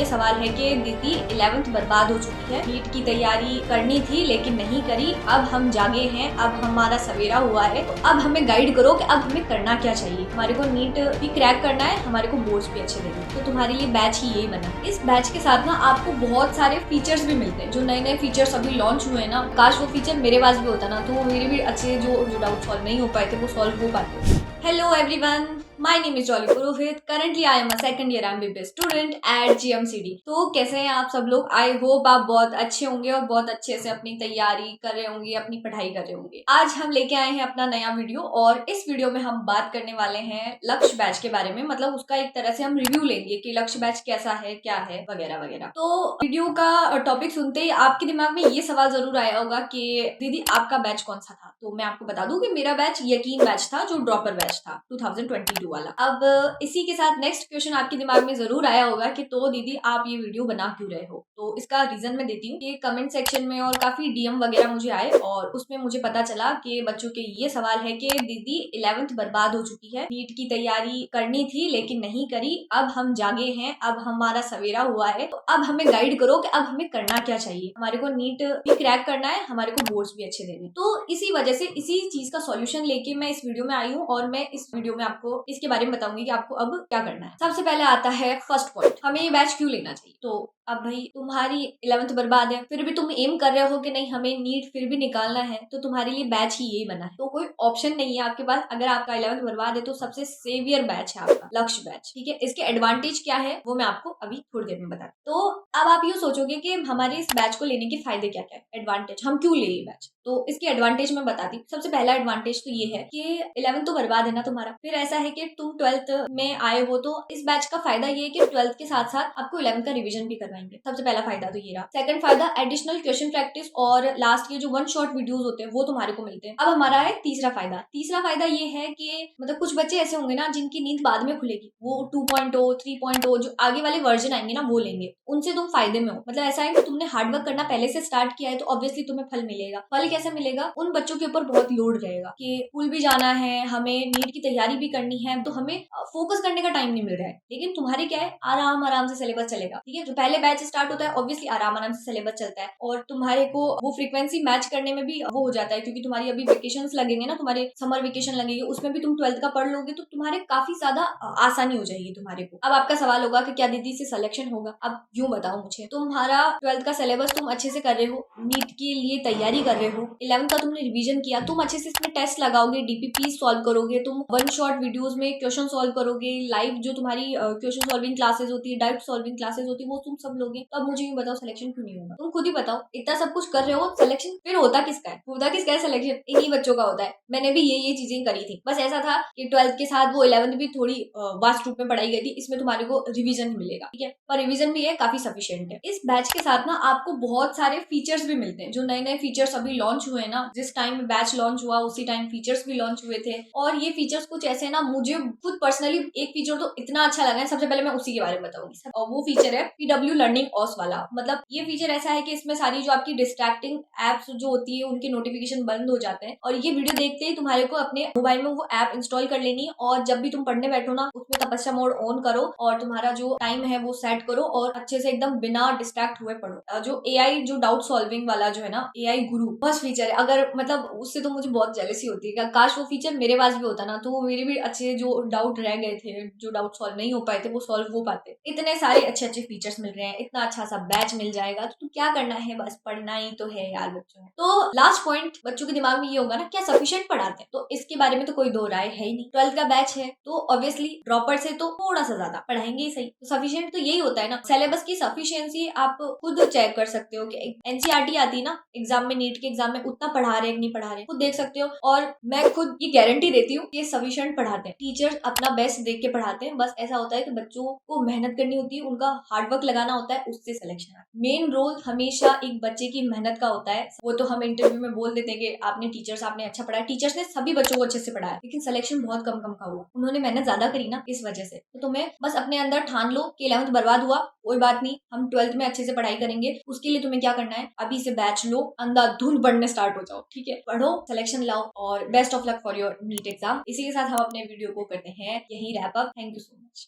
ये सवाल है कि दीदी 11th बर्बाद हो चुकी है, नीट की तैयारी करनी थी लेकिन नहीं करी, अब हम जागे हैं, अब हमारा सवेरा हुआ है, तो अब हमें गाइड करो कि अब हमें करना क्या चाहिए। हमारे को नीट भी क्रैक करना है, हमारे को बोर्ड्स भी अच्छे देने, तो तुम्हारे लिए बैच ही यही बना। इस बैच के साथ ना आपको बहुत सारे फीचर्स भी मिलते हैं, जो नए नए फीचर्स अभी लॉन्च हुए हैं ना, काश वो फीचर मेरे पास भी होता ना, तो वो मेरे भी अच्छे जो डाउट सॉल्व नहीं हो पाए थे वो सॉल्व हो पाते। Hello everyone, my name is Jolly Purohit. Currently I am a second year MBBS student at GMCD. तो कैसे हैं आप सब लोग? आई होप आप बहुत अच्छे होंगे और बहुत अच्छे से अपनी तैयारी कर रहे होंगे, अपनी पढ़ाई कर रहे होंगे। आज हम लेके आए हैं अपना नया वीडियो और इस वीडियो में हम बात करने वाले हैं लक्ष्य बैच के बारे में। मतलब उसका एक तरह से हम रिव्यू लेंगे कि लक्ष्य बैच कैसा है, क्या है, वगैरह वगैरह। तो वीडियो का टॉपिक सुनते ही आपके दिमाग में ये सवाल जरूर आया होगा कि दीदी आपका बैच कौन सा था? तो मैं आपको बता दूं कि मेरा बैच यकीन बैच था, जो ड्रॉपर बैच था 2022 वाला। अब इसी के साथ नेक्स्ट क्वेश्चन आपके दिमाग में जरूर आया होगा कि तो दीदी आप ये वीडियो बना क्यों रहे हो? तो इसका रीजन मैं देती हूँ कि कमेंट सेक्शन में और काफी डीएम वगैरह मुझे आए और उसमें मुझे पता चला कि बच्चों के ये सवाल है कि दीदी 11th बर्बाद हो चुकी है, नीट की तैयारी करनी थी लेकिन नहीं करी, अब हम जागे हैं, अब हमारा सवेरा हुआ है, तो अब हमें गाइड करो कि अब हमें करना क्या चाहिए। हमारे को नीट भी क्रैक करना है, हमारे को बोर्ड्स भी अच्छे देने। तो इसी वजह से इसी चीज का सॉल्यूशन लेके मैं इस वीडियो में आई हूँ और मैं इस वीडियो में आपको इसके बारे में बताऊंगी कि आपको अब क्या करना है। सबसे पहले आता है फर्स्ट पॉइंट, हमें ये बैच क्यों लेना चाहिए। तो अब भाई तुम्हारी 11th बर्बाद है, फिर भी तुम एम कर रहे हो कि नहीं हमें नीट फिर भी निकालना है, तो तुम्हारे लिए बैच ही यही बना है। तो कोई ऑप्शन नहीं है आपके पास। अगर आपका 11th बर्बाद है तो सबसे सेवियर बैच है आपका लक्ष्य बैच, ठीक है। इसके एडवांटेज क्या है वो मैं आपको अभी थोड़ी देर में बताती हूँ। तो अब आप यूँ सोचोगे कि हमारे इस बैच को लेने के फायदे क्या क्या है, एडवांटेज, हम क्यों ले ये बैच। तो इसके एडवांटेज मैं बताती हूँ। सबसे पहला एडवांटेज तो ये है कि 11th तो बर्बाद है ना तुम्हारा, फिर ऐसा है कि तुम 12th में आए हो, तो इस बैच का फायदा ये है कि 12th के साथ साथ आपको 11th का रिवीजन भी करवाएंगे। सबसे पहला फायदा तो ये रहा। सेकंड फायदा एडिशनल क्वेश्चन प्रैक्टिस और लास्ट के जो वन शॉट वीडियोस होते हैं वो तुम्हारे को मिलते हैं। अब हमारा है तीसरा फायदा। तीसरा फायदा ये है कि मतलब कुछ बच्चे ऐसे होंगे ना जिनकी नींद बाद में खुलेगी, वो 2.0 3.0 जो आगे वाले वर्जन आएंगे ना वो लेंगे, उनसे तुम फायदे में हो। मतलब ऐसा है कि तुमने हार्डवर्क करना पहले से स्टार्ट किया है तो ऑब्वियसली तुम्हें फल मिलेगा। फल कैसे मिलेगा? उन बच्चों के ऊपर बहुत लोड रहेगा कि स्कूल भी जाना है, हमें नीट की तैयारी भी करनी है, तो हमें फोकस करने का टाइम नहीं मिल रहा है। लेकिन तुम्हारे क्या है, आराम आराम से सिलेबस चलेगा, ठीक है। जो पहले बैच स्टार्ट होता है ऑब्वियसली आराम आराम से सिलेबस चलता है और तुम्हारे को वो फ्रीक्वेंसी मैच करने में भी वो हो जाता है, क्योंकि तुम्हारी अभी वेकेशन लगेंगे ना, तुम्हारे समर वेकेशन लगेंगे, उसमें भी तुम 12th का पढ़ लोगे तो तुम्हारे काफी ज्यादा आसानी हो जाएगी तुम्हारे को। अब आपका सवाल होगा कि क्या दीदी से सिलेक्शन होगा? अब यूं बताओ मुझे, तुम्हारा 12th का सिलेबस तुम अच्छे से कर रहे हो, नीट के लिए तैयारी कर रहे हो, 11th का तुमने रिवीजन किया, तुम अच्छे से इसमें टेस्ट लगाओगे, डीपीपी सॉल्व करोगे, तुम वन शॉट वीडियोस में क्वेश्चन सॉल्व करोगे, लाइव जो तुम्हारी क्वेश्चन सॉल्विंग क्लासेस होती है, डाउट सॉल्विंग क्लासेस होती है, वो तुम सब लोगे। तो अब मुझे ये बताओ सिलेक्शन क्यों नहीं होगा? तुम खुद ही बताओ, इतना सब कुछ कर रहे हो, सिलेक्शन फिर होता किसका है? होता किसका है सिलेक्शन? इन्हीं बच्चों का होता है। मैंने भी ये चीजें करी थी, बस ऐसा था कि 12th के साथ वो 11th भी थोड़ी वास्ट रूप में पढ़ाई गई थी, इसमें तुम्हारे को रिवीजन मिलेगा, ठीक है। पर रिवीजन भी है, काफी सफिशिएंट है। इस बैच के साथ ना आपको बहुत सारे फीचर्स भी मिलते हैं, जो नए नए फीचर्स अभी लॉन्च हुए ना, जिस टाइम बैच लॉन्च हुआ उसी टाइम फीचर्स भी लॉन्च हुए थे। और ये फीचर्स कुछ ऐसे ना, मुझे खुद पर्सनली एक फीचर तो इतना अच्छा लगा है, सबसे पहले मैं उसी के बारे में बताऊंगी। और वो फीचर है PW लर्निंग ऑस वाला। मतलब ये फीचर ऐसा है कि इसमें सारी जो आपकी डिस्ट्रैक्टिंग एप्स जो होती है उनके नोटिफिकेशन बंद हो जाते हैं और ये वीडियो देखते ही तुम्हारे को अपने मोबाइल में वो ऐप इंस्टॉल कर लेनी है और जब भी तुम पढ़ने बैठो ना, उसमें तपस्या मोड ऑन करो और तुम्हारा जो टाइम है वो सेट करो और अच्छे से एकदम बिना डिस्ट्रैक्ट हुए पढ़ो। जो AI जो डाउट सॉल्विंग वाला जो है ना, AI गुरु, बस फीचर है। अगर मतलब उससे तो मुझे बहुत जेलसी होती है, काश वो फीचर मेरे पास भी होता ना, तो मेरे भी अच्छे जो डाउट रह गए थे, जो डाउट सॉल्व नहीं हो पाए थे, वो सॉल्व हो पाते। इतने सारे अच्छे अच्छे फीचर्स मिल रहे हैं, इतना अच्छा सा बैच मिल जाएगा, तो क्या करना है, बस पढ़ना ही तो है यार बच्चों। तो लास्ट पॉइंट बच्चों के दिमाग में ये होगा ना, क्या सफिशिएंट पढ़ाते हैं? तो इसके बारे में तो कोई दो राय है ही नहीं। 12th का बैच है तो ऑब्वियसली ड्रॉपर से तो थोड़ा सा ज्यादा पढ़ाएंगे ही सही। तो सफिशिएंट तो यही होता है ना। सिलेबस की सफिशिएंसी आप खुद चेक कर सकते हो कि NCERT आती है ना एग्जाम में, नीट के एग्जाम में उतना पढ़ा रहे नहीं पढ़ा रहे, खुद देख सकते हो। और मैं खुद ये गारंटी देती हूँ कि सफिशिएंट पढ़ाते हैं, टीचर्स अपना बेस्ट देख के पढ़ाते हैं। बस ऐसा होता है कि बच्चों को मेहनत करनी होती है, उनका हार्डवर्क लगाना होता है, उससे सिलेक्शन आता है। मेन रोल हमेशा एक बच्चे की मेहनत का होता है। वो तो हम इंटरव्यू में बोल देते हैं कि आपने टीचर्स आपने अच्छा पढ़ाया, टीचर्स ने सभी बच्चों को अच्छे से पढ़ाया, लेकिन सिलेक्शन बहुत कम कम का हुआ। उन्होंने मेहनत ज्यादा करी ना, इस वजह से। तो तुम्हें बस अपने अंदर ठान लो कि 11th बर्बाद हुआ, कोई बात नहीं, हम 12th में अच्छे से पढ़ाई करेंगे। उसके लिए तुम्हें क्या करना है, अभी से बैच लो, अंधाधुंध पढ़ने स्टार्ट हो जाओ, ठीक है। पढ़ो, सिलेक्शन लाओ और best of luck for your NEET exam. इसी के साथ हम अपने वीडियो को करते हैं यही wrap up. Thank you so much.